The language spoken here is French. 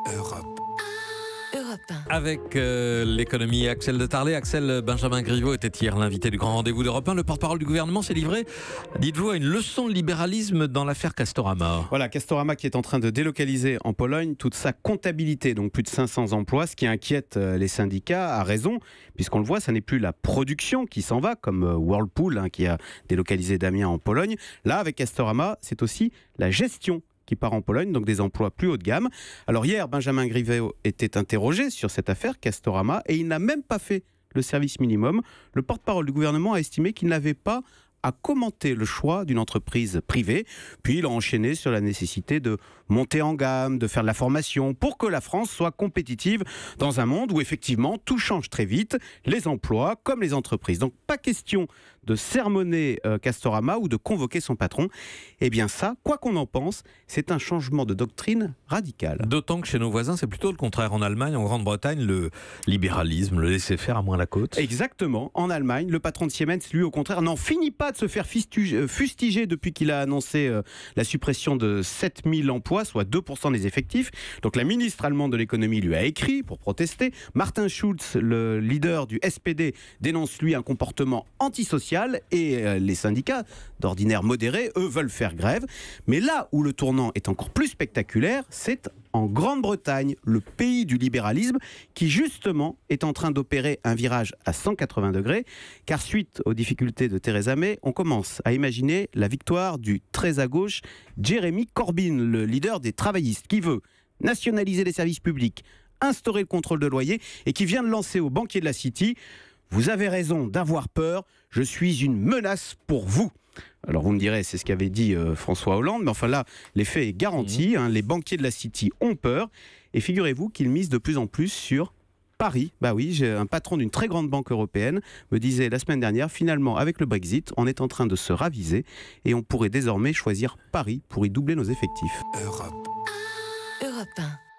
Europe. Europe 1. Avec l'économie, Axel de Tarlet. Axel, Benjamin Griveaux était hier l'invité du grand rendez-vous d'Europe 1. Le porte-parole du gouvernement s'est livré, dites-vous, à une leçon de libéralisme dans l'affaire Castorama. Voilà, Castorama qui est en train de délocaliser en Pologne toute sa comptabilité, donc plus de 500 emplois, ce qui inquiète les syndicats, à raison, puisqu'on le voit, ça n'est plus la production qui s'en va, comme Whirlpool qui a délocalisé Damien en Pologne. Là, avec Castorama, c'est aussi la gestion qui part en Pologne, donc des emplois plus haut de gamme. Alors hier, Benjamin Griveaux était interrogé sur cette affaire Castorama et il n'a même pas fait le service minimum. Le porte-parole du gouvernement a estimé qu'il n'avait pas à commenter le choix d'une entreprise privée. Puis il a enchaîné sur la nécessité de monter en gamme, de faire de la formation pour que la France soit compétitive dans un monde où effectivement tout change très vite, les emplois comme les entreprises. Donc pas question de sermonner Castorama ou de convoquer son patron. Eh bien ça, quoi qu'on en pense, c'est un changement de doctrine radical. D'autant que chez nos voisins, c'est plutôt le contraire. En Allemagne, en Grande-Bretagne, le libéralisme, le laisser-faire à moins la côte. Exactement. En Allemagne, le patron de Siemens, lui, au contraire, n'en finit pas de se faire fustiger depuis qu'il a annoncé la suppression de 7000 emplois, soit 2% des effectifs. Donc la ministre allemande de l'économie lui a écrit pour protester. Martin Schulz, le leader du SPD, dénonce lui un comportement antisocial et les syndicats, d'ordinaire modérés, eux, veulent faire grève. Mais là où le tournant est encore plus spectaculaire, c'est en Grande-Bretagne, le pays du libéralisme, qui justement est en train d'opérer un virage à 180 degrés, car suite aux difficultés de Theresa May, on commence à imaginer la victoire du très à gauche Jeremy Corbyn, le leader des travaillistes, qui veut nationaliser les services publics, instaurer le contrôle de loyer et qui vient de lancer aux banquiers de la City: vous avez raison d'avoir peur, je suis une menace pour vous. Alors vous me direz, c'est ce qu'avait dit François Hollande, mais enfin là, l'effet est garanti, les banquiers de la City ont peur, et figurez-vous qu'ils misent de plus en plus sur Paris. Bah oui, j'ai un patron d'une très grande banque européenne me disait la semaine dernière, finalement avec le Brexit, on est en train de se raviser, et on pourrait désormais choisir Paris pour y doubler nos effectifs. Europe. Europe 1.